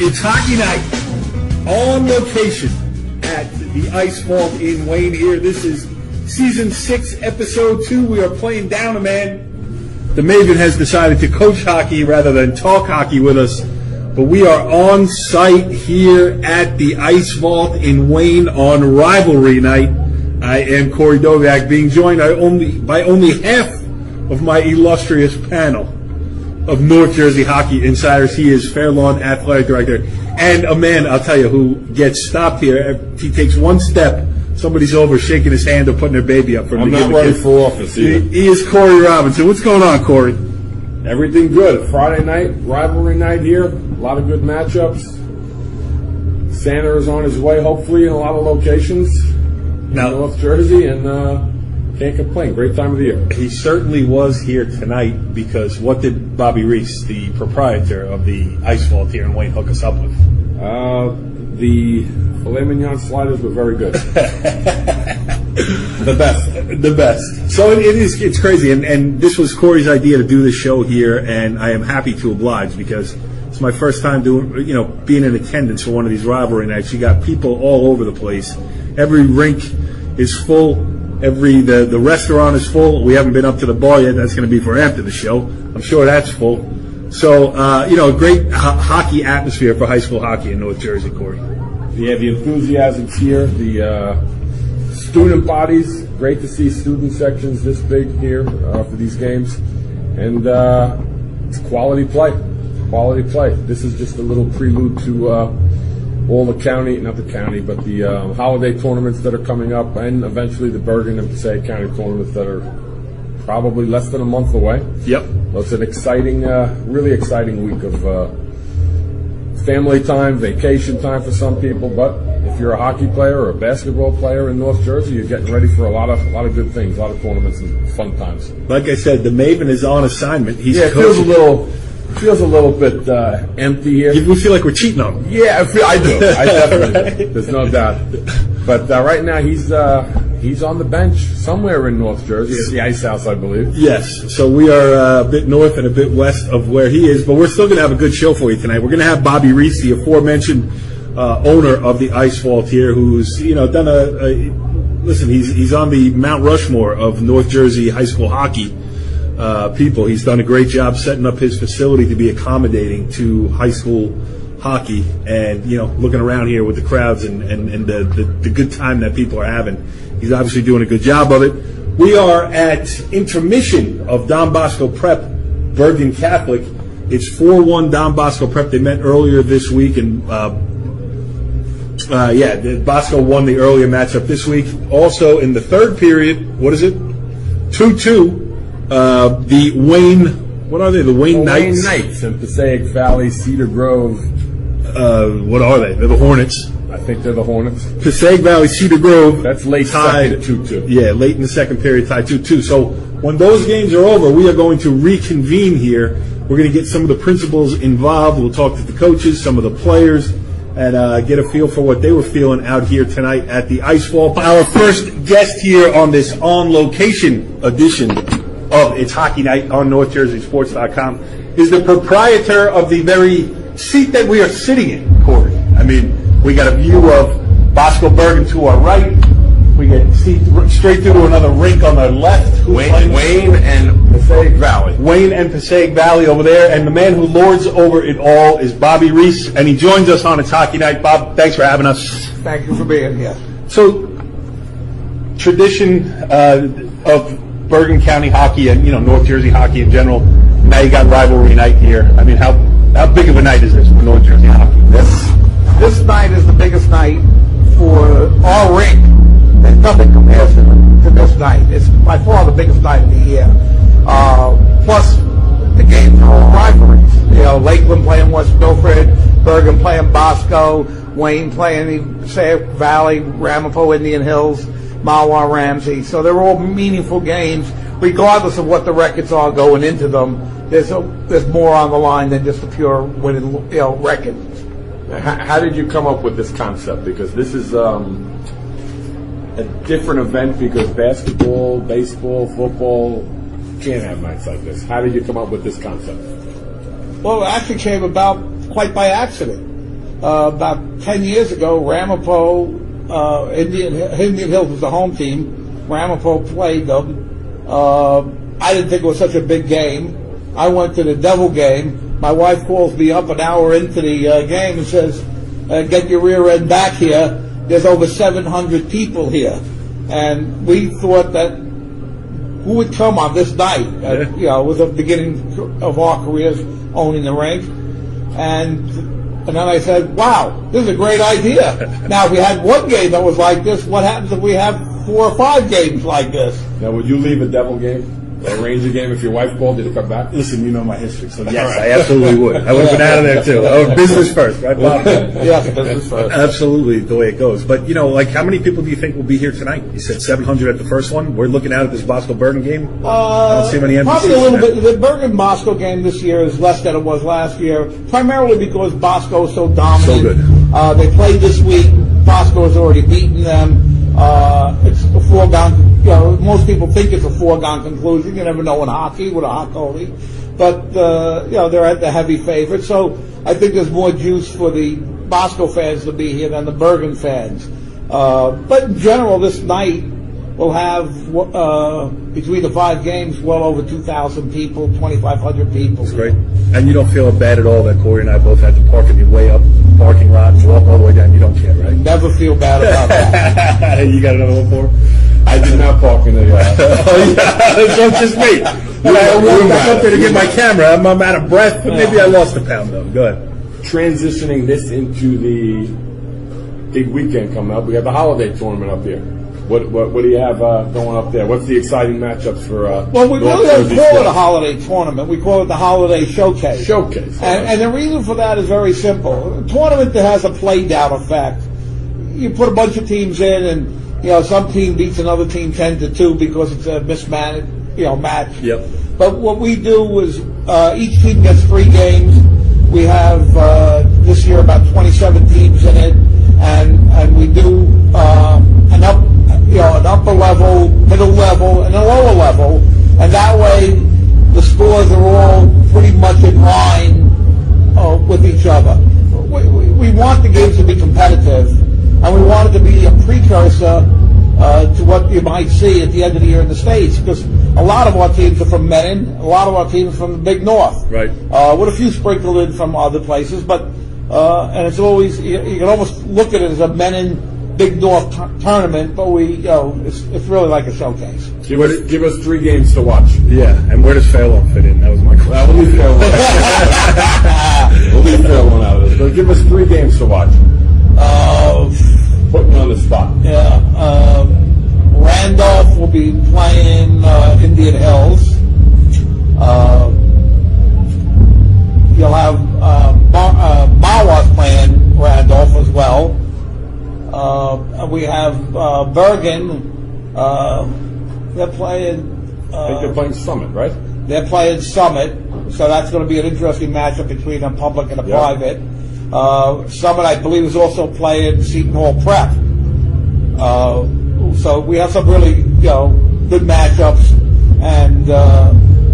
It's hockey night on location at the Ice Vault in Wayne here. This is Season 6, Episode 2. We are playing down a man. The Maeven has decided to coach hockey rather than talk hockey with us. But we are on site here at the Ice Vault in Wayne on Rivalry Night. I am Corey Doviak, being joined by only half of my illustrious panel of North Jersey hockey insiders. He is Fairlawn Athletic Director, and a man, I'll tell you, who gets stopped here. He takes one step, somebody's over shaking his hand or putting their baby up for him. I'm not running for office either. He is Corey Robinson. What's going on, Corey? Everything good. Friday night, rivalry night here. A lot of good matchups. Santa is on his way, hopefully, in a lot of locations in North Jersey, and can't complain. Great time of the year. He certainly was here tonight, because what did Bobby Reiss, the proprietor of the Ice Vault here in Wayne, hook us up with? The filet mignon sliders were very good. The best. So it's crazy, and this was Corey's idea to do this show here, and I am happy to oblige, because it's my first time being in attendance for one of these rivalry nights. You got people all over the place. Every rink is full. The restaurant is full. We haven't been up to the bar yet. That's going to be for after the show. I'm sure that's full. So, a great hockey atmosphere for high school hockey in North Jersey, Corey. Yeah, the enthusiasm's here. The student bodies, great to see student sections this big here for these games. And it's quality play. This is just a little prelude to all the the holiday tournaments that are coming up, and eventually the Bergen and Passaic County tournaments that are probably less than a month away. Yep. So it's an exciting, really exciting week of family time, vacation time for some people. But if you're a hockey player or a basketball player in North Jersey, you're getting ready for a lot of good things, a lot of tournaments and fun times. Like I said, the Maeven is on assignment. It feels a little bit empty here. We feel like we're cheating on him. Yeah, I do. I definitely do. There's no doubt. But right now he's on the bench somewhere in North Jersey at the Ice House, I believe. Yes. So we are a bit north and a bit west of where he is, but we're still going to have a good show for you tonight. We're going to have Bobby Reiss, the aforementioned owner of the Ice Vault here, who's done listen. He's on the Mount Rushmore of North Jersey high school hockey. People. He's done a great job setting up his facility to be accommodating to high school hockey, and looking around here with the crowds and the good time that people are having. He's obviously doing a good job of it. We are at intermission of Don Bosco Prep, Bergen Catholic. It's 4-1 Don Bosco Prep. They met earlier this week, and Bosco won the earlier matchup this week. Also in the third period, what is it? 2-2. The Wayne, what are they? The Wayne Knights? Wayne Knights in Passaic Valley, Cedar Grove. What are they? They're the Hornets. I think they're the Hornets. Passaic Valley, Cedar Grove. That's late tied, second, 2-2. Yeah, late in the second period, tied 2-2. So when those games are over, we are going to reconvene here. We're going to get some of the principals involved. We'll talk to the coaches, some of the players, and get a feel for what they were feeling out here tonight at the Ice Vault. Our first guest here on this on-location edition of It's Hockey Night on NorthJerseySports.com is the proprietor of the very seat that we are sitting in, Corey. I mean, we got a view of Bosco Bergen to our right. We get see straight through to another rink on our left. Wayne and Passaic Valley. Wayne and Passaic Valley over there. And the man who lords over it all is Bobby Reiss, and he joins us on It's Hockey Night. Bob, thanks for having us. Thank you for being here. So, tradition of Bergen County hockey and North Jersey hockey in general. Now you got Rivalry Night here. I mean, how big of a night is this for North Jersey hockey? This night is the biggest night for our rink. And nothing compares to this night. It's by far the biggest night of the year. Plus, the games are all rivalries. Lakeland playing West Milford, Bergen playing Bosco, Wayne playing the Passaic Valley, Ramapo Indian Hills, Mawa Ramsey. So they're all meaningful games, regardless of what the records are going into them. There's more on the line than just a pure winning record. How did you come up with this concept? Because this is a different event, because basketball, baseball, football can't have nights like this. How did you come up with this concept? Well, it actually came about quite by accident. about 10 years ago, Ramapo, Indian Hills was the home team. Ramapo played them. I didn't think it was such a big game. I went to the Devil game. My wife calls me up an hour into the game and says, get your rear end back here. There's over 700 people here. And we thought that who would come on this night? You know, it was the beginning of our careers owning the rink. And then I said, wow, this is a great idea. Now, if we had one game that was like this, what happens if we have 4 or 5 games like this? Now, would you leave a Devil game, a Ranger game, if your wife called you to come back? Listen, you know my history, so yes, I absolutely would. I would have been out of there too. Oh, business first, right, Bob? Yes, business first. Absolutely, the way it goes. But, you know, like, how many people do you think will be here tonight? You said 700 at the first one. We're looking out at this Bosco-Bergen game. I don't see many empty Probably seats a little now. bit. The Bergen-Bosco game this year is less than it was last year, primarily because Bosco is so dominant. So good. They played this week. Bosco has already beaten them. It's a foregone, you know, most people think it's a foregone conclusion. You never know in hockey with a hot goalie. But, you know, they're at the heavy favorite. So I think there's more juice for the Bosco fans to be here than the Bergen fans. But in general, this night will have, between the 5 games, well over 2,000 people, 2,500 people. That's great. And you don't feel bad at all that Corey and I both had to park in the way up parking lot and walk all the way down. You don't care, right? Never feel bad about that. You got another one for him? I did not park in the. Oh, yeah. That's just me. When I walked back up there to get my camera, I'm out of breath, but maybe I lost a pound, though. Go ahead. Transitioning this into the big weekend coming up, we got the holiday tournament up here. What do you have going up there? What's the exciting matchups for? Well, we really don't call it a holiday tournament. We call it the holiday showcase. Showcase. And the reason for that is very simple. A tournament that has a play down effect. You put a bunch of teams in, and you know some team beats another team 10-2 because it's a mismanaged match. Yep. But what we do is each team gets 3 games. We have this year about 27 teams in it, and we do an upper level, middle level, and a lower level, and that way the scores are all pretty much in line with each other. We want the games to be competitive, and we want it to be a precursor to what you might see at the end of the year in the States, because a lot of our teams are from Maine, a lot of our teams are from the Big North, right? With a few sprinkled in from other places, but and it's always you can almost look at it as a Maine Big North tournament, but it's really like a showcase. Give us 3 games to watch. Yeah, and where does Fairlawn fit in? That was my question. We'll leave Fairlawn out of this. But give us 3 games to watch. Putting you on the spot. Yeah. Randolph will be playing Indian Hills. You'll have Mawa's playing Randolph as well. We have Bergen. They're playing. I think they're playing Summit, right? They're playing Summit, so that's going to be an interesting matchup between a public and a private. Summit, I believe, is also playing Seton Hall Prep. So we have some really, good matchups, and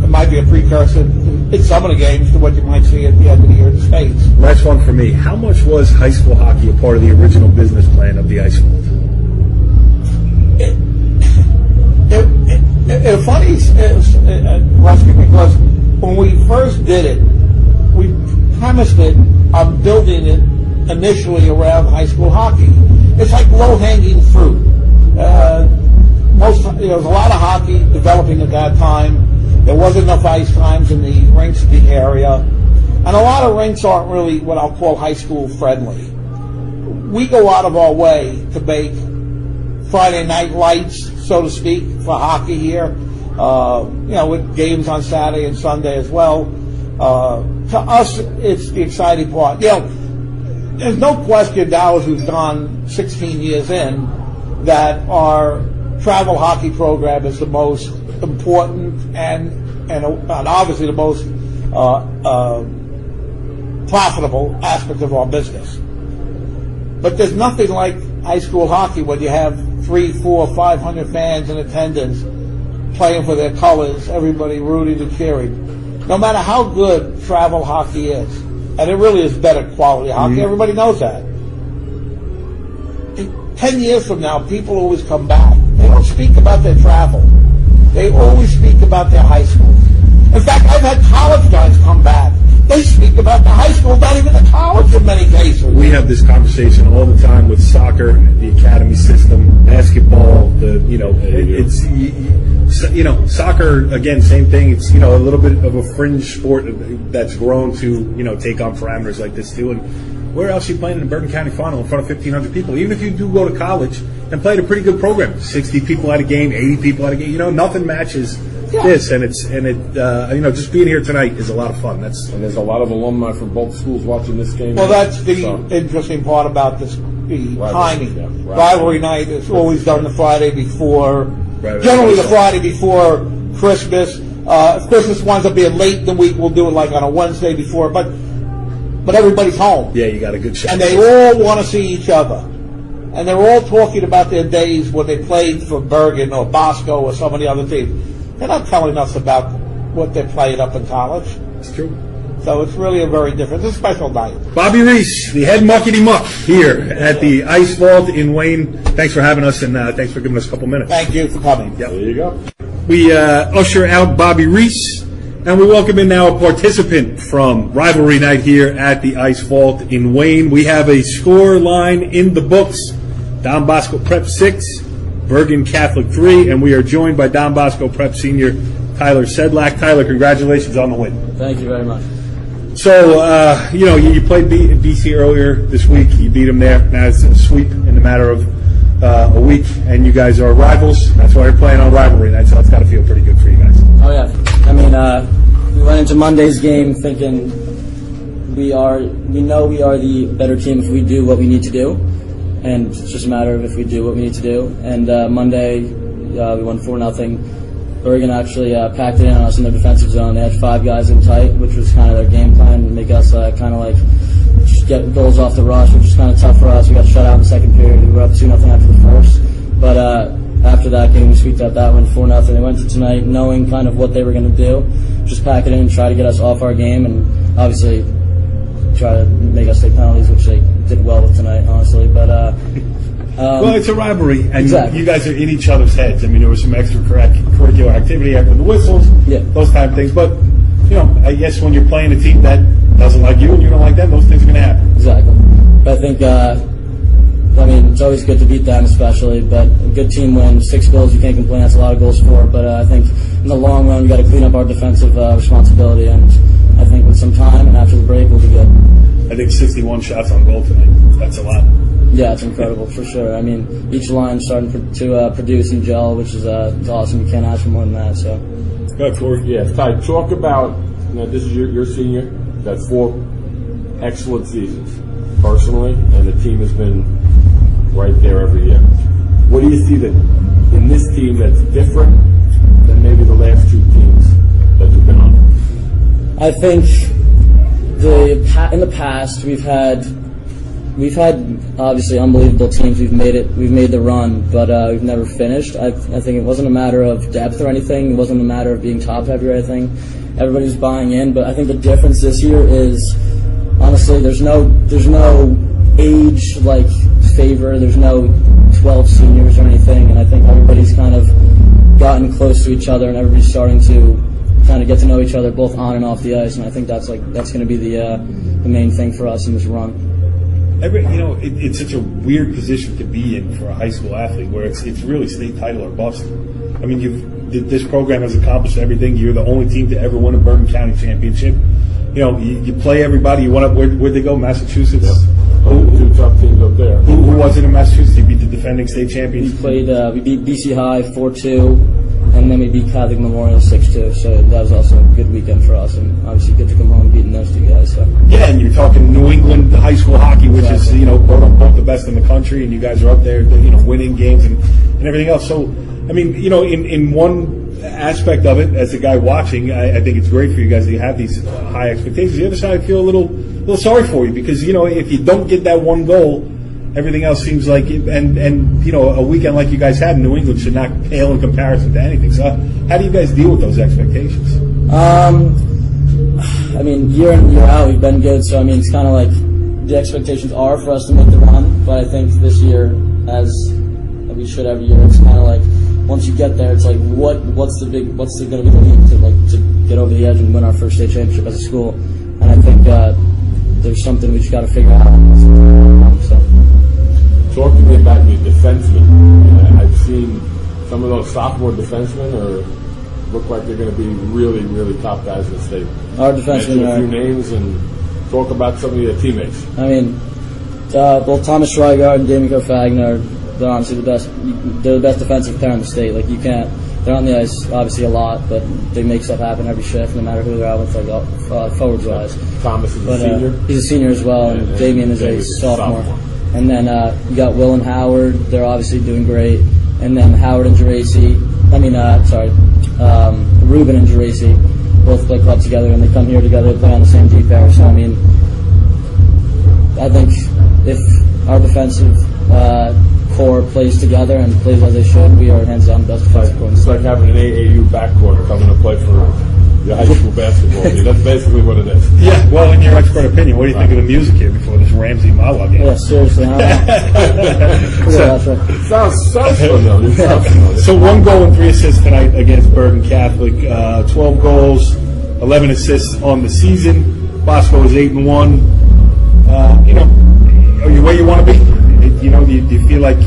it might be a precursor in some of the games to what you might see at the end of the year in the States. Last one for me. How much was high school hockey a part of the original business plan of the Ice Vault? It's funny, Rusty, because when we first did it, we premised it on building it initially around high school hockey. It's like low-hanging fruit. There was a lot of hockey developing at that time. There wasn't enough ice times in the rinks in the area. And a lot of rinks aren't really what I'll call high school friendly. We go out of our way to make Friday night lights, so to speak, for hockey here. With games on Saturday and Sunday as well. To us, it's the exciting part. There's no question now, as we've gone 16 years in, that our travel hockey program is the most important and obviously the most profitable aspect of our business. But there's nothing like high school hockey when you have 300, 400, 500 fans in attendance playing for their colors, everybody rooting and cheering. No matter how good travel hockey is, And it really is better quality hockey. Everybody knows that. 10 years from now, people always come back. They don't speak about their travel. They always speak about their high school. In fact, I've had college guys come back. They speak about the high school, not even the college in many cases. We have this conversation all the time with soccer, the academy system, basketball. Soccer again, same thing. It's a little bit of a fringe sport that's grown to take on parameters like this too. And where else are you playing in the Bergen County Final in front of 1,500 people? Even if you do go to college and play at a pretty good program, 60 people at a game, 80 people at a game. Nothing matches. This and just being here tonight is a lot of fun. And there's a lot of alumni from both schools watching this game. Well, that's the interesting part about this. The timing. Rivalry Night is always done the Friday before. Generally, the Friday before Christmas. If Christmas winds up being late in the week, we'll do it like on a Wednesday before. But everybody's home. Yeah, you got a good shot. And they all want to see each other. And they're all talking about their days when they played for Bergen or Bosco or some of the other teams. They're not telling us about what they're playing up in college. It's true. So it's really a very different, it's a special night. Bobby Reiss, the head muckety muck here at the Ice Vault in Wayne. Thanks for having us, and thanks for giving us a couple minutes. Thank you for coming. Yep. There you go. We usher out Bobby Reiss, and we welcome in now a participant from Rivalry Night here at the Ice Vault in Wayne. We have a score line in the books. Don Bosco Prep 6, Bergen Catholic 3, and we are joined by Don Bosco Prep Senior Tyler Sedlack. Tyler, congratulations on the win. Thank you very much. So, you played BC earlier this week. You beat them there. Now it's a sweep in the matter of a week, and you guys are rivals. That's why you're playing on Rivalry Night, so that's got to feel pretty good for you guys. Oh, yeah. I mean, we went into Monday's game thinking we know we are the better team if we do what we need to do. And it's just a matter of if we do what we need to do. And Monday, we won 4-0. Bergen actually packed it in on us in their defensive zone. They had 5 guys in tight, which was kind of their game plan, to make us kind of like just get goals off the rush, which was kind of tough for us. We got shut out in the second period. We were up 2-0 after the first. But after that game, we sweeped up that one 4-0. They went to tonight knowing kind of what they were going to do, just pack it in and try to get us off our game, and obviously try to make us take penalties, which they did well with tonight, honestly. But well, it's a rivalry, and exactly. You guys are in each other's heads. I mean, there was some extracurricular activity after the whistles, those type of things. But I guess when you're playing a team that doesn't like you and you don't like them, those things are going to happen. Exactly. But I think, it's always good to beat them, especially. But a good team wins 6 goals. You can't complain. That's a lot of goals for. But I think in the long run, we got to clean up our defensive responsibility, and I think with some time and after the break, we'll be good. I think 61 shots on goal tonight. That's a lot. Yeah, it's incredible for sure. I mean, each line's starting to produce and gel, which is it's awesome. You can't ask for more than that. So. Good, Corey. Yeah, Ty, talk about. This is your senior. You've had 4 excellent seasons personally, and the team has been right there every year. What do you see that in this team that's different than maybe the last 2 teams that you've been on? I think in the past we've had obviously unbelievable teams. We've made the run, but we've never finished. I think it wasn't a matter of depth or anything. It wasn't a matter of being top heavy or anything. Everybody was buying in, but I think the difference this year is honestly there's no age like favor. There's no 12 seniors or anything, and I think everybody's kind of gotten close to each other, and everybody's starting to kind of get to know each other both on and off the ice, and I think that's going to be the main thing for us in this run. It's such a weird position to be in for a high school athlete, where it's really state title or bust. I mean, this program has accomplished everything. You're the only team to ever win a Bergen County championship. You play everybody. You went up. Where'd they go? Massachusetts. The 2 top teams up there. Who was it in Massachusetts? You beat the defending state champions. We beat BC High 4-2, and then we beat Catholic Memorial 6-2. So that was also a good weekend for us, and obviously good to come home beating those 2 guys. So. Yeah, and you're talking New England high school hockey, which is quote unquote the best in the country, and you guys are up there, winning games and everything else. So, I mean, in one aspect of it, as a guy watching, I think it's great for you guys that you have these high expectations. The other side, I feel a little sorry for you because if you don't get that one goal, everything else seems like and a weekend like you guys had in New England should not pale in comparison to anything. So how do you guys deal with those expectations? I mean, year in year out, we've been good. So I mean, it's kind of like the expectations are for us to make the run. But I think this year, as we should every year, it's kind of like once you get there, it's like what's going to be the lead to get over the edge and win our first state championship as a school. And I think there's something we just got to figure out. So. Talk to me about your defensemen. I've seen some of those sophomore defensemen look like they're going to be really, really top guys in the state. Our defensemen Mention a few names and talk about some of your teammates. I mean, both Thomas Schweigart and Damico Fagner, they're honestly the best. They're the best defensive pair in the state. Like, you can't. They're on the ice obviously a lot, but they make stuff happen every shift, no matter who they're out with, forwards wise. Thomas is a senior. He's a senior as well, and Damien is a sophomore. And then you got Will and Howard. They're obviously doing great. And then Howard and Geraci. Ruben and Geraci both play club together, and they come here together to play on the same D pair. So I mean, I think if our defensive core plays together and plays as they should, we are hands down the best defensive core. It's like having an AAU backcourt coming to play for your high school basketball team. That's basically what it is. Yeah, well, in your expert opinion, what do you think of the music here before this Ramsey Mawa game? Yeah, seriously. Sounds familiar. So 1 goal and 3 assists tonight against Bergen Catholic. 12 goals, 11 assists on the season. Bosco is 8-1. Are you where you want to be? Do you feel like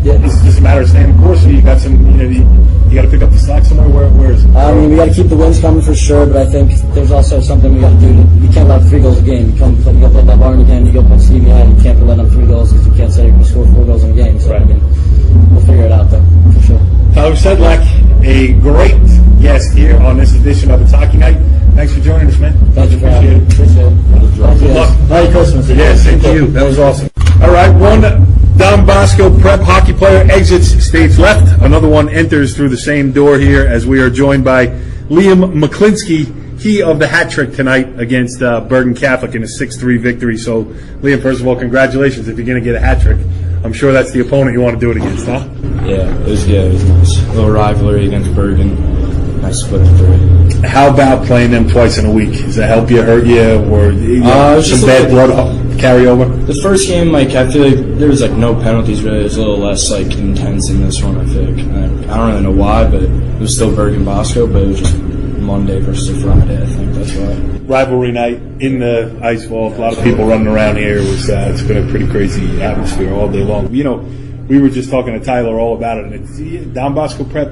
it's just a matter of staying the course, or you got some, you got to pick up the slack somewhere? Where is it? I mean, we got to keep the wins coming for sure, but I think there's also something we got to do. We can't let up 3 goals a game. You got to play that Barn again, you go play Stevie Head, you can't be letting up 3 goals because you can't say you're going to score 4 goals in a game. So, right. I mean, we'll figure it out, though, for sure. Tyler Sedlack, a great guest here on this edition of It's Hockey Night. Thanks for joining us, man. Thank you for having me. Appreciate it. Good luck. Merry Christmas. Yeah, same to you. That was awesome. All right, one Don Bosco Prep hockey player exits stage left. Another one enters through the same door here as we are joined by Liam McLinskey, he of the hat trick tonight against Bergen Catholic in a 6-3 victory. So, Liam, first of all, congratulations if you're going to get a hat trick. I'm sure that's the opponent you want to do it against, huh? Yeah, it was nice. A little rivalry against Bergen. Nice split of 3. How about playing them twice in a week? Does that help you, hurt you, or some bad blood carry over? The first game, I feel like there was no penalties really. It was a little less intense in this one. I feel like I don't really know why, but it was still Bergen Bosco, but it was just Monday versus Friday. I think that's why. Rivalry night in the ice vault. A lot of people running around here. It's been a pretty crazy atmosphere all day long. We were just talking to Tyler all about it, and it's Don Bosco Prep.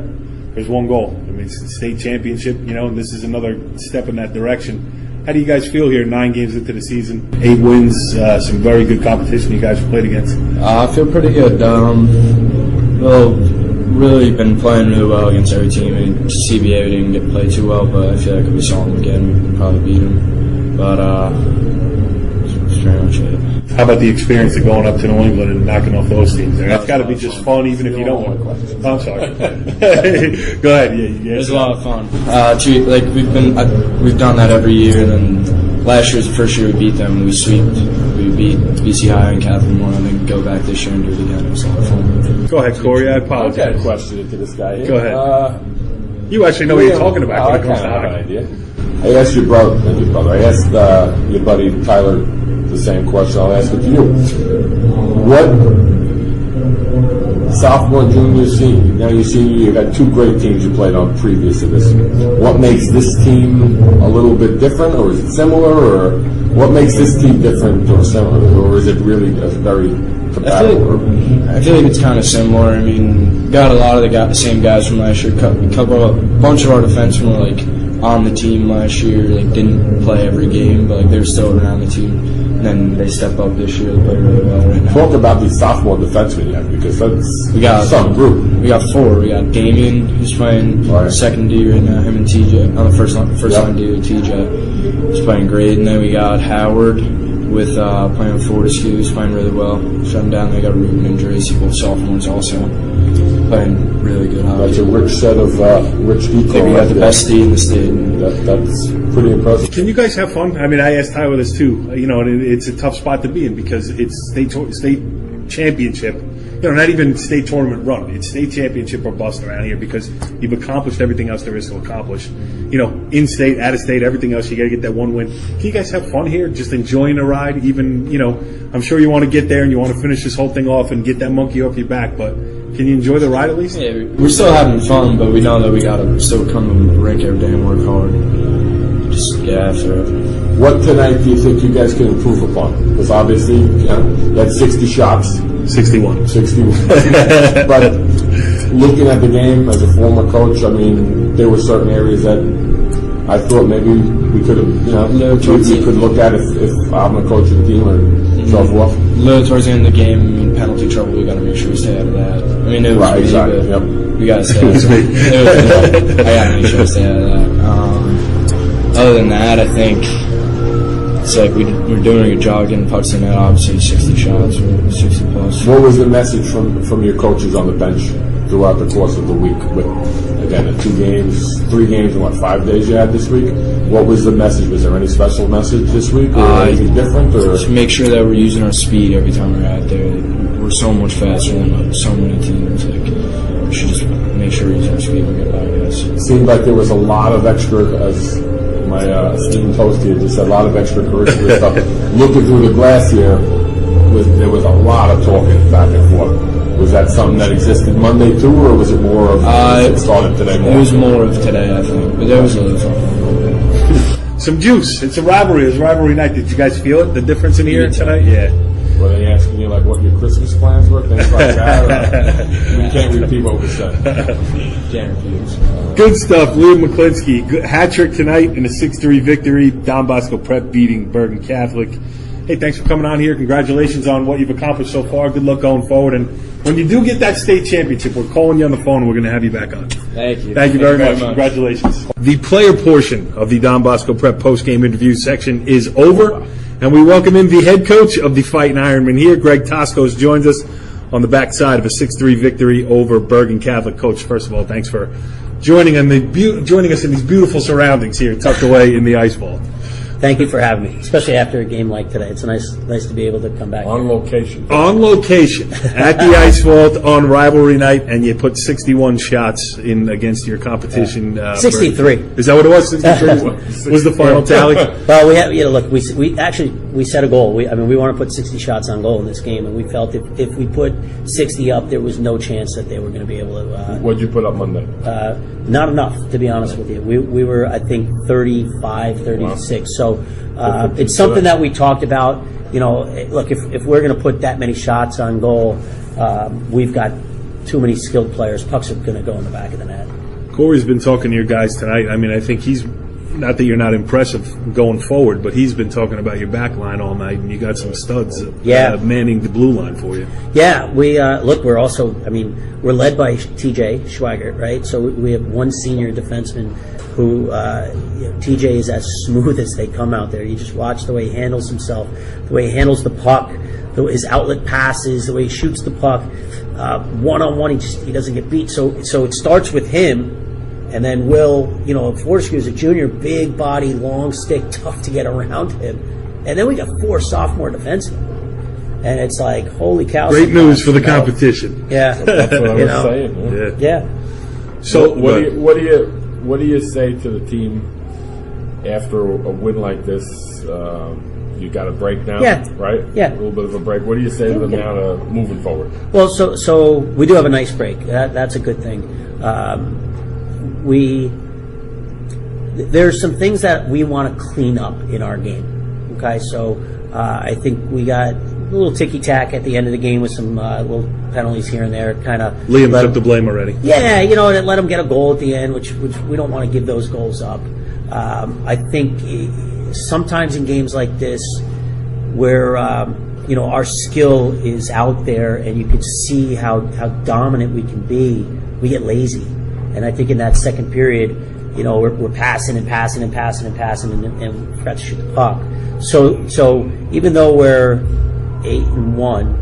There's 1 goal. I mean, it's the state championship, and this is another step in that direction. How do you guys feel here 9 games into the season? 8 wins, some very good competition you guys have played against. I feel pretty good. Really been playing really well against every team. I mean, CBA we didn't get to play too well, but I feel like if we saw them again, we could probably beat them. But that's pretty much it. How about the experience of going up to New England and knocking off those teams? That's got to be just fun, even if you don't want to. I'm sorry. Go ahead. Yeah, it was a lot of fun. We've done that every year. And then last year was the first year we beat them. We beat BC High and Catholic one, and then go back this year and do it again. It was a lot of fun. Go ahead, Corey. I apologize. I've got a question to this guy here. Go ahead. You actually know what you're talking about when it comes to hockey. I asked your brother. I asked your buddy Tyler the same question. I'll ask it to you. What sophomore, junior, senior? Now you senior, you've had 2 great teams you played on previous to this. What makes this team a little bit different, or is it similar, or what makes this team different or similar, or is it really very compatible? I feel like it's kind of similar. I mean, got a lot of the same guys from last year. A bunch of our defensemen were on the team last year. Didn't play every game, but they were still around the team. And then they step up this year. They play really well right now. Talk about these sophomore defensemen yet, because that's some group. We got 4. We got Damien, who's playing second D right now. Him and TJ on the first line D with TJ. He's playing great. And then we got Howard with playing with Fortescue, who's playing really well. Shutting down. They got Ruben and Geraci, both sophomores also playing really good hockey. That's a rich set of rich detail. I think we got the best D in the state. That's pretty impressive. Can you guys have fun? I mean, I asked Tyler this too. It's a tough spot to be in because it's state championship. Not even state tournament run. It's state championship or bust around here because you've accomplished everything else there is to accomplish. In state, out of state, everything else, you got to get that one win. Can you guys have fun here, just enjoying the ride? Even, I'm sure you want to get there and you want to finish this whole thing off and get that monkey off your back, but can you enjoy the ride at least? Yeah, we're still having fun, but we know that we got to still come to the rink every day and work hard. Just get after it. What tonight do you think you guys can improve upon? Because obviously, you had 60 shots. 61. 61. But looking at the game as a former coach, there were certain areas that I thought maybe we could have, we could look at if I'm a coach of the team or so forth. Towards the end of the game, penalty trouble, we got to make sure we stay out of that. It was right, me, exactly. but Yep. we got to stay out of that. I got to make sure we stay out of that. Other than that, I think it's like we're doing a good job getting pucks in net. Obviously, 60 shots or 60 plus. What was the message from your coaches on the bench throughout the course of the week? With again, the 3 games in 5 days you had this week. What was the message? Was there any special message this week, or anything different? Or just make sure that we're using our speed every time we're out there. We're so much faster than so many teams. We should just make sure we're using our speed and get by, I guess. It seemed like there was a lot of extra, as my esteemed host here just said, a lot of extracurricular stuff. Looking through the glass here, there was a lot of talking back and forth. Was that something that existed Monday too, or was it more of it started today? It was more of today, I think. But there was a little something. Some juice. It's a rivalry. It's Rivalry Night. Did you guys feel it? The difference in here tonight? Yeah. Were they asking you what your Christmas plans were, things like that? We can't repeat what we said. Can't repeat. Good stuff. Liam McLinskey, hat trick tonight in a 6-3 victory. Don Bosco Prep beating Bergen Catholic. Hey, thanks for coming on here. Congratulations on what you've accomplished so far. Good luck going forward. And when you do get that state championship, we're calling you on the phone and we're going to have you back on. Thank you. Thank you very much. Congratulations. The player portion of the Don Bosco Prep post-game interview section is over. And we welcome in the head coach of the Fighting Ironmen here. Greg Toskos joins us on the backside of a 6-3 victory over Bergen Catholic. Coach, first of all, thanks for joining us in these beautiful surroundings here, tucked away in the ice vault. Thank you for having me, especially after a game like today. It's nice to be able to come back on location. On location at the ice vault on Rivalry Night, and you put 61 shots in against your competition. 63. Is that what it was? 63 was the final tally. Well, we have. Look, we set a goal. We want to put 60 shots on goal in this game, and we felt if we put 60 up, there was no chance that they were going to be able to. What'd you put up Monday? Not enough, to be honest with you. We were, I think, 35, 36. Wow. So it's something that we talked about. Look, if we're going to put that many shots on goal, we've got too many skilled players. Pucks are going to go in the back of the net. Corey's been talking to your guys tonight. I think he's, not that you're not impressive going forward, but he's been talking about your back line all night, and you got some studs manning the blue line for you. Yeah, we're also, we're led by TJ Schweigert, right? So we have one senior defenseman who, TJ is as smooth as they come out there. You just watch the way he handles himself, the way he handles the puck, his outlet passes, the way he shoots the puck. One-on-one, he doesn't get beat. So it starts with him. And then Will, Fortescue is a junior, big body, long stick, tough to get around him. And then we got 4 sophomore defensemen. And it's like, holy cow. Great news for the competition. Yeah. That's what I was saying. Yeah. So what do you say to the team after a win like this? You got a break now, right? Yeah. A little bit of a break. What do you say to them now to moving forward? Well, so we do have a nice break. That's a good thing. There's some things that we want to clean up in our game. Okay, so I think we got a little ticky-tack at the end of the game with some little penalties here and there. Kind of Liam took the blame already. Yeah, and let them get a goal at the end, which we don't want to give those goals up. I think sometimes in games like this, where our skill is out there and you can see how dominant we can be, we get lazy. And I think in that second period, we're passing and forgot to shoot the puck. So even though we're 8-1,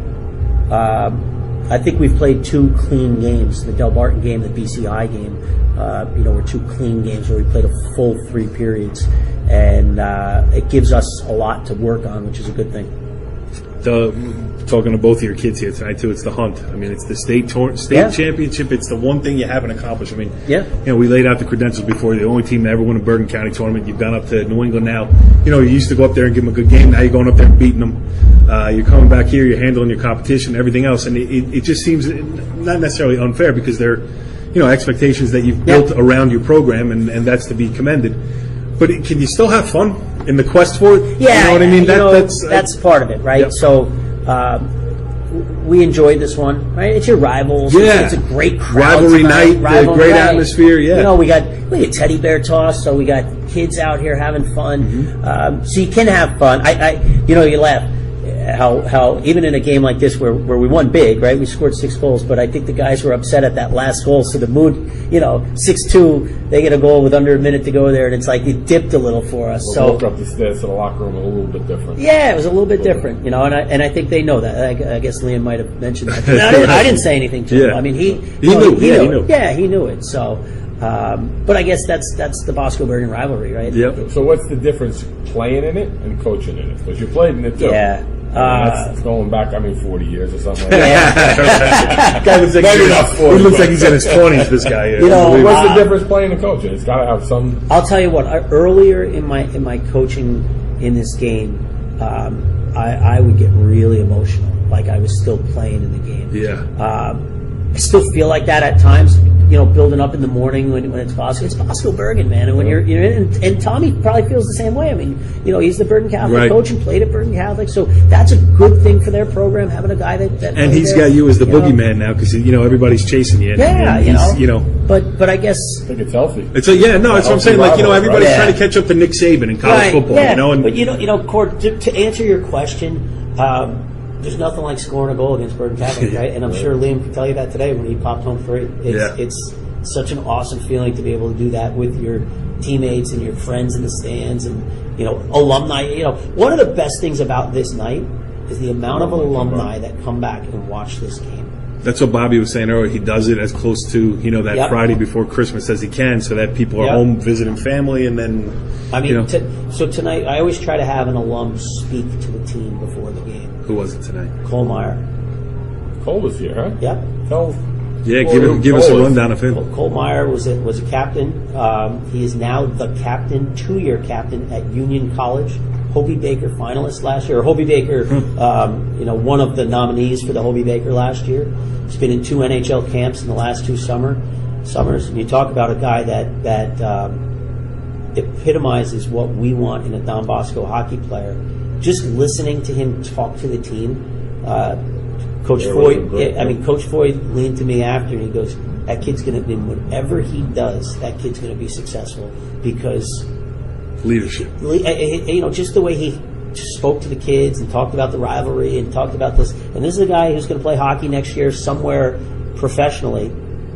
I think we've played 2 clean games. The Del Barton game, the BCI game, were 2 clean games where we played a full 3 periods, and it gives us a lot to work on, which is a good thing. talking to both of your kids here tonight too. It's the hunt. I mean, it's the state championship. It's the one thing you haven't accomplished. I mean, we laid out the credentials before. The only team to ever win a Bergen County tournament. You've gone up to New England now. You used to go up there and give them a good game. Now you're going up there and beating them. You're coming back here. You're handling your competition, everything else, and it just seems not necessarily unfair because they're, expectations that you've built around your program, and that's to be commended. But can you still have fun in the quest for it? Yeah, you know what I mean. That's part of it, right? Yep. So. We enjoyed this one, right? It's your rivals. Yeah. It's a great crowd. Rivalry night, great atmosphere, yeah. We got teddy bear toss, so we got kids out here having fun. So you can have fun. You laugh how even in a game like this where we won big, right? We scored 6 goals, but I think the guys were upset at that last goal, so the mood, 6-2, they get a goal with under a minute to go there, and it's like it dipped a little for us. So woke up the stairs to the locker room a little bit different. Yeah, it was a little bit different, and I think they know that. I guess Liam might have mentioned that. I didn't say anything to him. I mean, he knew. Yeah, he knew it. So, but I guess that's the Bosco Bergen rivalry, right? Yep. So what's the difference playing in it and coaching in it? Because you played in it too. Yeah. That's going back, 40 years or something like that. Guy looks like he's in his 20s, this guy. What's the difference playing and coaching? It's got to have some... I'll tell you what, earlier in my coaching in this game, I would get really emotional, like I was still playing in the game. Yeah. I still feel like that at times, building up in the morning when it's Bosco Bergen, man. And when you're in, and Tommy probably feels the same way. I mean, he's the Bergen Catholic coach and played at Bergen Catholic, so that's a good thing for their program, having a guy that and he's got you as the boogeyman now because everybody's chasing you. But I guess I think it's healthy. It's that's what I'm saying. Like everybody's trying to catch up to Nick Saban in college football. Yeah. But Cord, to answer your question. There's nothing like scoring a goal against Bergen Catholic, right? And I'm sure Liam can tell you that today when he popped home 3. It's such an awesome feeling to be able to do that with your teammates and your friends in the stands and, alumni. One of the best things about this night is the amount of alumni that come back and watch this game. That's what Bobby was saying earlier. He does it as close to, that Friday before Christmas as he can so that people are home visiting family and then, so tonight I always try to have an alum speak to the team before the game. Who was it tonight? Cole Meyer. Cole was here, huh? Yep. Give us a rundown of him. Cole Meyer was a captain. He is now the captain, 2-year captain at Union College. Hobie Baker finalist last year. Or Hobie Baker, one of the nominees for the Hobie Baker last year. He's been in 2 NHL camps in the last 2 summers. And you talk about a guy that epitomizes what we want in a Don Bosco hockey player. Just listening to him talk to the team, Coach Foy leaned to me after and he goes, "That kid's going to be whatever he does. That kid's going to be successful because leadership. Just the way he spoke to the kids and talked about the rivalry and talked about this. And this is a guy who's going to play hockey next year somewhere professionally,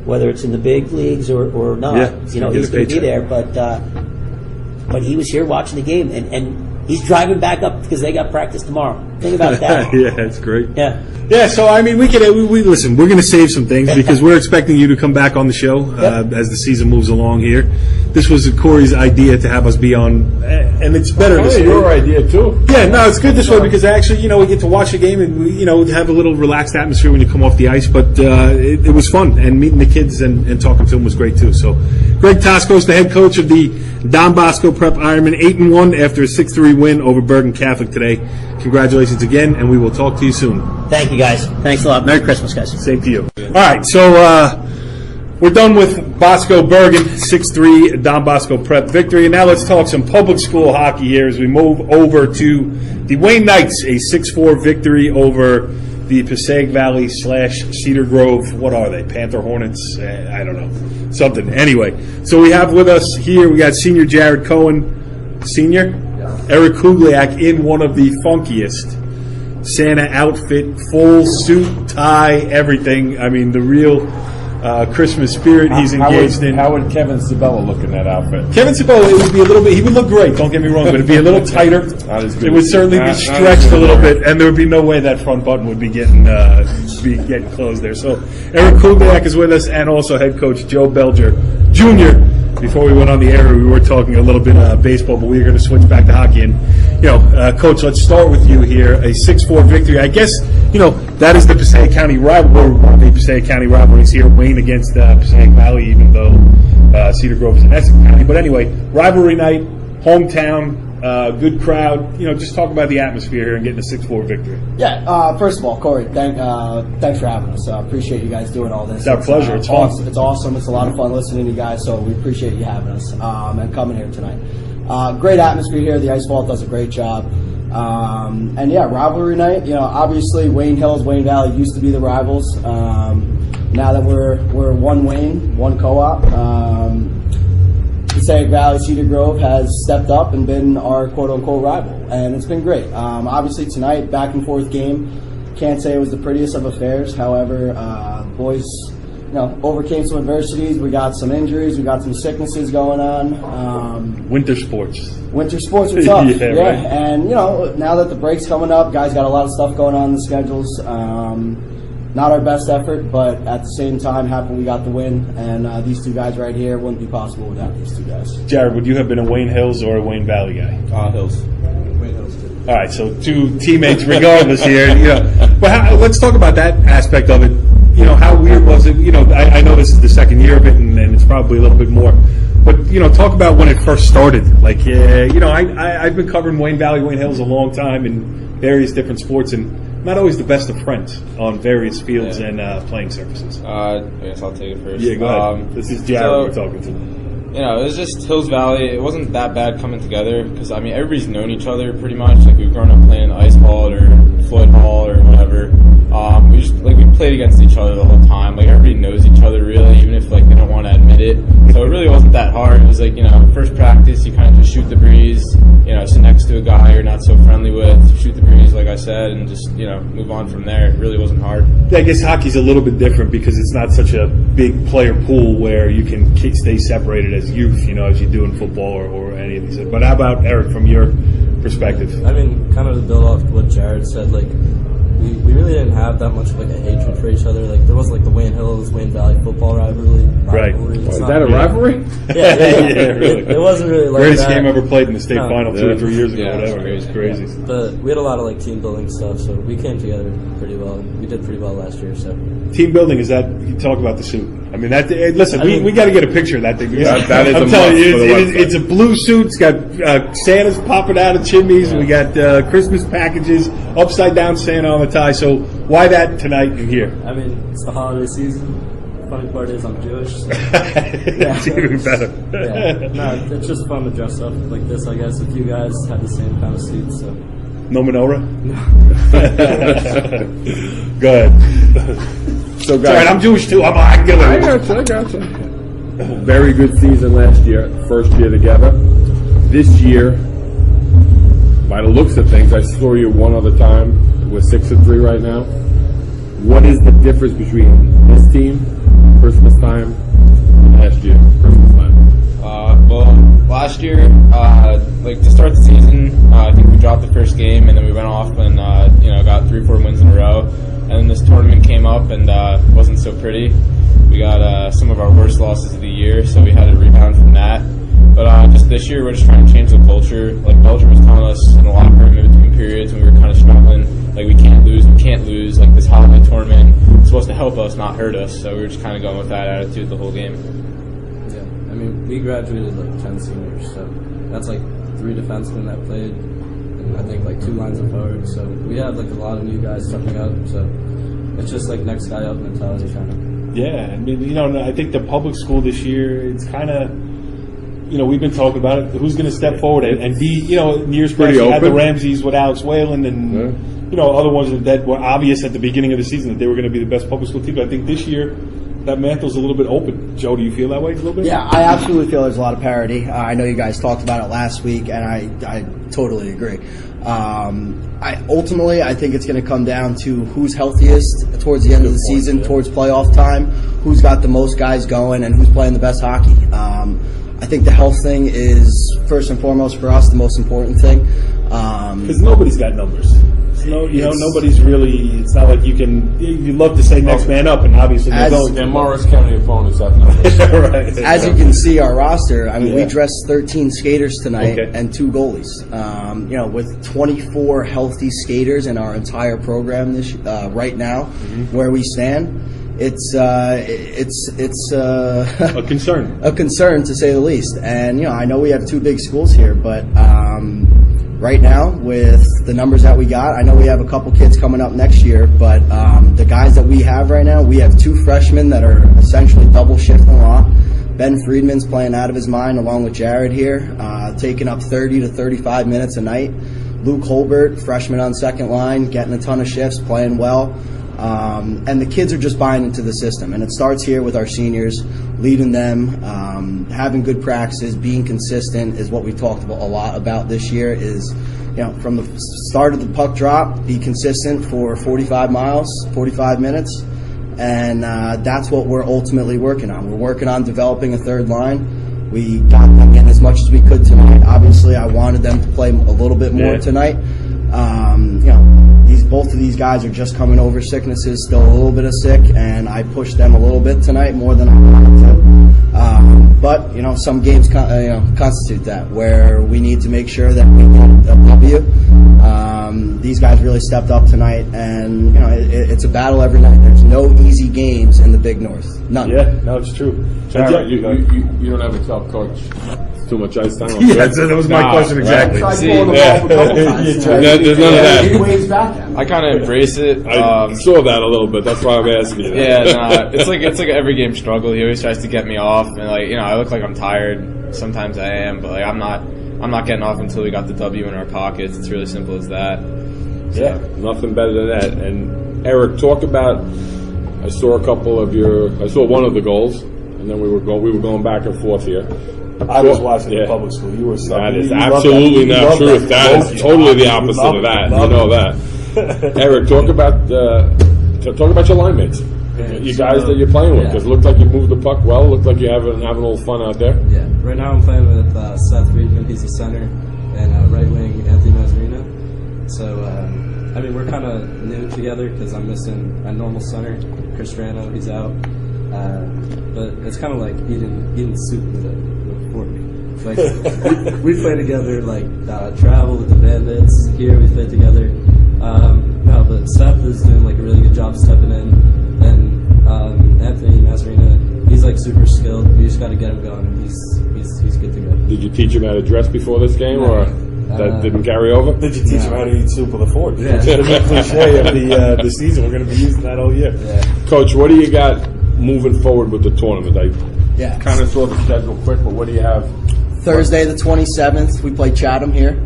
whether it's in the big leagues or not. Yeah, he's going to be there, but he was here watching the game and he's driving back up because they got practice tomorrow. Think about that. Yeah, that's great. Yeah. Yeah, so I mean, we listen. We're going to save some things because we're expecting you to come back on the show as the season moves along here. This was Corey's idea to have us be on, and it's better this way. Your idea too. Yeah, no, it's good this way because actually, we get to watch a game and we, have a little relaxed atmosphere when you come off the ice. But it was fun, and meeting the kids and talking to them was great too. So, Greg Toskos, the head coach of the Don Bosco Prep Ironmen, 8-1 after a 6-3 win over Bergen Catholic today. Congratulations again, and we will talk to you soon. Thank you, guys. Thanks a lot. Merry Christmas, guys. Same to you. All right, so we're done with Bosco Bergen, 6-3 Don Bosco Prep victory. And now let's talk some public school hockey here as we move over to the Wayne Knights, a 6-4 victory over the Passaic Valley / Cedar Grove. What are they? Panther Hornets? I don't know. Something. Anyway, so we have with us here, we got senior Jared Cohen, senior, Eric Kruglyak in one of the funkiest Santa outfit, full suit, tie, everything. I mean, the real Christmas spirit he's engaged in. How would Kevin Sabella look in that outfit? Kevin Sabella, it would be a little bit, he would look great, don't get me wrong, but it would be a little tighter. It would certainly be stretched a little bit, and there would be no way that front button would be getting closed there. So Eric Kruglyak is with us, and also head coach Joe Belger, Jr. Before we went on the air, we were talking a little bit baseball, but we were going to switch back to hockey. And Coach, let's start with you here. A 6-4 victory. I guess, that is the Passaic County rivalry. One of the Passaic County rivalries here. Wayne against Passaic Valley, even though Cedar Grove is in Essex County. But anyway, rivalry night, hometown. Good crowd. Just talk about the atmosphere here and getting a 6-4 victory. Yeah. First of all, Corey, thanks for having us. Appreciate you guys doing all this. It's our pleasure. It's fun. It's awesome. It's a lot of fun listening to you guys. So we appreciate you having us and coming here tonight. Great atmosphere here. The Ice Vault does a great job. And yeah, rivalry night. Obviously Wayne Hills, Wayne Valley used to be the rivals. Now that we're one Wayne, one co-op. Passaic Valley, Cedar Grove has stepped up and been our quote-unquote rival, and it's been great. Obviously tonight, back and forth game. Can't say it was the prettiest of affairs. However, boys, overcame some adversities. We got some injuries. We got some sicknesses going on. Winter sports. Winter sports are tough. Yeah, right. And now that the break's coming up, guys got a lot of stuff going on in the schedules. Not our best effort, but at the same time, happy we got the win. And these two guys right here wouldn't be possible without these two guys. Jared, would you have been a Wayne Hills or a Wayne Valley guy? Hills. Wayne Hills too. All right, so two teammates regardless here. But let's talk about that aspect of it. How weird was it? I know this is the second year of it, and it's probably a little bit more. But, talk about when it first started. Like, I've been covering Wayne Valley, Wayne Hills a long time in various different sports, and not always the best of friends on various fields and playing surfaces. I guess I'll take it first. Yeah, go ahead. This is Jared we're talking to. It was just Hills Valley. It wasn't that bad coming together because, everybody's known each other pretty much. Like, we've grown up playing Ice Hall or Floyd Hall or whatever. We played against each other the whole time. Like, everybody knows each other really, even if, they don't want to admit it. So it really wasn't that hard. It was first practice, you kind of just shoot the breeze, sit next to a guy you're not so friendly with, shoot the breeze, like I said, and just, move on from there. It really wasn't hard. Yeah, I guess hockey's a little bit different because it's not such a big player pool where you can stay separated as youth, as you do in football or any of these. But how about, Eric, from your perspective? Kind of to build off what Jared said, we really didn't have that much of a hatred for each other. There wasn't the Wayne Hills, Wayne Valley football rivalry. Right. Is that a rivalry? Yeah, really. It wasn't really like greatest that. game ever played in the state final 2 or 3 years ago, Yeah, whatever. It was crazy. But we had a lot of team building stuff, so we came together pretty well. We did pretty well last year. So team building, is that, you talk about the suit. Listen, we got to get a picture of that thing. That is I'm a telling must you, for the website. it's a blue suit. It's got Santa's popping out of chimneys. We got Christmas packages, upside down Santa on the tie. So why that tonight and here? it's the holiday season. Funny part is I'm Jewish. So. It's even better. Yeah, it's just fun to dress up like this. I guess if you guys have the same kind of suits. So. No menorah? Go ahead. So, guys, All right, I'm Jewish too. I can get I it. got you. Very good season last year, first year together. This year, by the looks of things, I saw you one other time. We're 6-3 right now. What is the difference between this team, Christmas time, and last year, Christmas time? Last year, to start the season, I think we dropped the first game, and then we went off and got 3-4 wins in a row. And then this tournament came up and wasn't so pretty. We got some of our worst losses of the year, so we had to rebound from that. But just this year, we're just trying to change the culture. Like Belger was telling us in the locker room in between periods when we were kind of struggling, we can't lose. This holiday tournament is supposed to help us, not hurt us. So we were just kind of going with that attitude the whole game. Yeah, we graduated 10 seniors, so that's 3 defensemen that played, and I think 2 lines of forwards. So we have a lot of new guys stepping up. So it's just next guy up mentality kind of. Yeah, I think the public school this year, it's kind of, we've been talking about it. Who's going to step forward and be, in years past, you had the Ramseys with Alex Whalen and, other ones that were obvious at the beginning of the season that they were going to be the best public school team. But I think this year, that mantle's a little bit open. Joe, do you feel that way a little bit? Yeah, I absolutely feel there's a lot of parity. I know you guys talked about it last week, and I totally agree. I think it's going to come down to who's healthiest towards the end of the season, towards playoff time, who's got the most guys going, and who's playing the best hockey. I think the health thing is, first and foremost for us, the most important thing. Because nobody's got numbers. Nobody's really. It's not like you can. You'd love to say next man up, and obviously they don't. And Morris County opponents have numbers. Right. As you can see, our roster. I mean, we dressed 13 skaters tonight and 2 goalies. With 24 healthy skaters in our entire program this right now, where we stand. It's a concern. A concern, to say the least. And I know we have 2 big schools here, but right now, with the numbers that we got, I know we have a couple kids coming up next year, but the guys that we have right now, we have 2 freshmen that are essentially double shifting a lot. Ben Friedman's playing out of his mind, along with Jared here, taking up 30 to 35 minutes a night. Luke Holbert, freshman on second line, getting a ton of shifts, playing well. And the kids are just buying into the system. And it starts here with our seniors, leading them, having good practices, being consistent is what we talked a lot about this year is, from the start of the puck drop, be consistent for 45 minutes. And that's what we're ultimately working on. We're working on developing a third line. We got them in as much as we could tonight. Obviously, I wanted them to play a little bit more tonight. Both of these guys are just coming over sicknesses, still a little bit of sick, and I pushed them a little bit tonight, more than I wanted to. But some games constitute that, where we need to make sure that we get a W. These guys really stepped up tonight, and it's a battle every night. There's no easy games in the Big North. None. Yeah, no, it's true. You don't ever tell coach too much ice time. That was my question exactly. Right. There's none of that. Waves back. I kind of embrace it. I saw that a little bit. That's why I'm asking you. It's like an every game struggle. He always tries to get me off, and I look like I'm tired. Sometimes I am, but I'm not getting off until we got the W in our pockets. It's really simple as that. Yeah, nothing better than that. And Eric, talk about. I saw one of the goals, and then we were going back and forth here. I was watching the public school. You were That is absolutely not true. That is totally the opposite of that. You know that. Eric, talk about your line mates. You guys that you're playing with, because it looked like you moved the puck well. Looked like you're having a little fun out there. Yeah, right now I'm playing with Seth Friedman. He's the center, and right wing Anthony Mazzarino. So we're kind of new together because I'm missing a normal center, Chris Strano. He's out, but it's kind of like eating soup with a fork. Like we play together, travel with the Bandits. Here we play together. No, but Seth is doing a really good job stepping in, and Anthony Mazzarino, he's super skilled. We just got to get him going. He's good to go. Did you teach him how to dress before this game, or that didn't carry over? Did you teach him how to eat soup with a fork? Yeah. The cliche of the season. We're going to be using that all year. Yeah. Coach, what do you got moving forward with the tournament? I kind of saw the schedule quick, but what do you have? Thursday the 27th, we play Chatham here.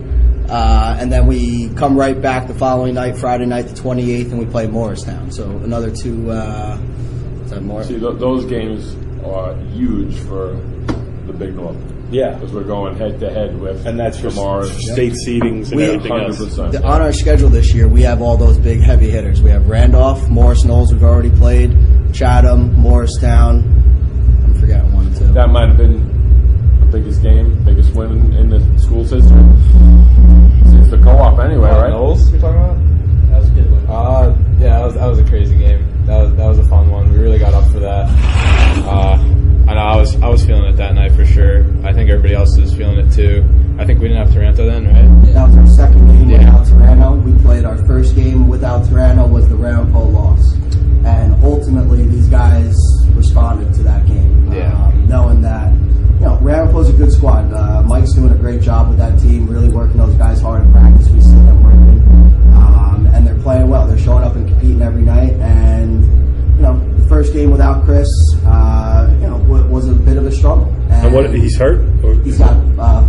And then we come right back the following night, Friday night the 28th, and we play Morristown. So another 2 is that more? See, those games are huge for the Big North. Yeah. Because we're going head-to-head with and that's for state seedings and everything else. On our schedule this year, we have all those big heavy hitters. We have Randolph, Morris Knolls we've already played, Chatham, Morristown. I'm forgetting 1 too. That might have been the biggest biggest win in the school's history. Since the co-op anyway, right? Knolls you're talking about? That was a good one. That was a crazy game. That was a fun one. We really got up for that. I know I was feeling it that night for sure. I think everybody else was feeling it too. I think we didn't have Taranto then, right? That was our second game without Taranto. We played our first game without Taranto was the round pole loss. And ultimately these guys responded to that game. Knowing that Ramapo's a good squad. Mike's doing a great job with that team, really working those guys hard in practice. We see them working. And they're playing well. They're showing up and competing every night. And, the first game without Chris, was a bit of a struggle. And what, he's hurt? Or he's got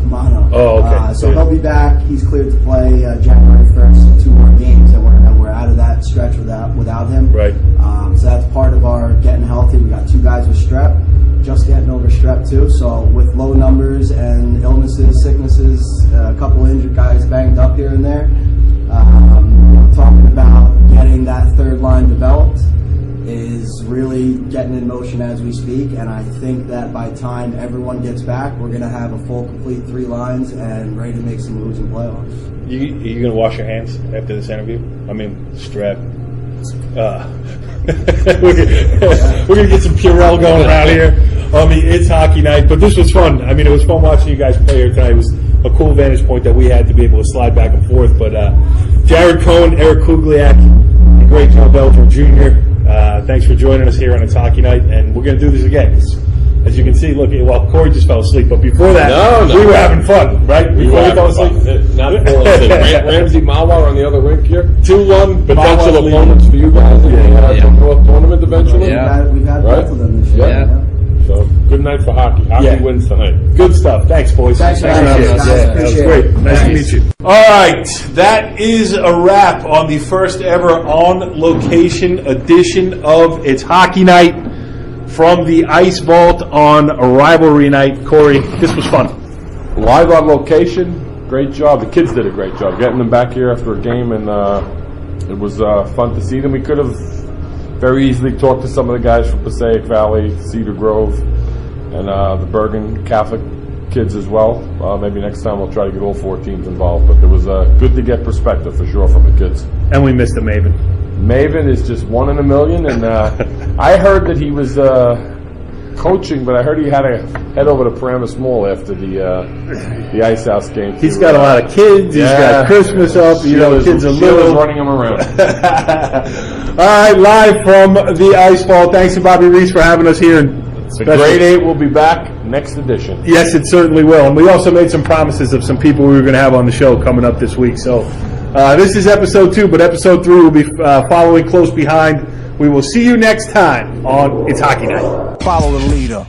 mono. Oh, okay. So he'll be back. He's cleared to play January 1st, 2 more games, and we're out of that stretch without him. Right. So that's part of our getting healthy. We got 2 guys with strep, just getting over strep too. So with low numbers and illnesses, sicknesses, a couple injured guys banged up here and there, talking about getting that third line developed is really getting in motion as we speak, and I think that by the time everyone gets back, we're going to have a full, complete 3 lines and ready to make some moves in playoffs. You going to wash your hands after this interview? I mean, strap. We're going to get some Purell going around here. I mean, it's hockey night, but this was fun. I mean, it was fun watching you guys play here tonight. It was a cool vantage point that we had to be able to slide back and forth. But Jared Cohen, Eric Kruglyak, and great Joe Belger Jr., thanks for joining us here on It's Hockey Night, and we're going to do this again. As you can see, look, well, Corey just fell asleep, but before that, we were having fun, right? Before we fell asleep. Not falling asleep. Ramsey Mawar on the other rink here. 2-1 potential opponents for you guys in the North tournament eventually. Yeah. We've had both of them this year. Yeah. So, good night for hockey. Hockey wins tonight. Good stuff. Thanks, boys. Thanks for having us. That was great. Nice to meet you. All right. That is a wrap on the first ever on-location edition of It's Hockey Night from the Ice Vault on Rivalry Night. Corey, this was fun. Live on location. Great job. The kids did a great job getting them back here after a game, and it was fun to see them. We could have very easily talked to some of the guys from Passaic Valley, Cedar Grove, and the Bergen Catholic kids as well. Maybe next time we'll try to get all 4 teams involved. But it was good to get perspective for sure from the kids. And we missed the Maeven. Maeven is just 1 in a million, and I heard that he was coaching, but I heard he had to head over to Paramus Mall after the Ice House game. He's got a lot of kids. He's got Christmas up. Kids are little. Running him around. All right, live from the Ice Vault. Thanks to Bobby Reiss for having us here. The Grade 8 will be back next edition. Yes, it certainly will. And we also made some promises of some people we were going to have on the show coming up this week. So this is episode 2, but episode 3 will be following close behind. We will see you next time on It's Hockey Night. Follow the leader.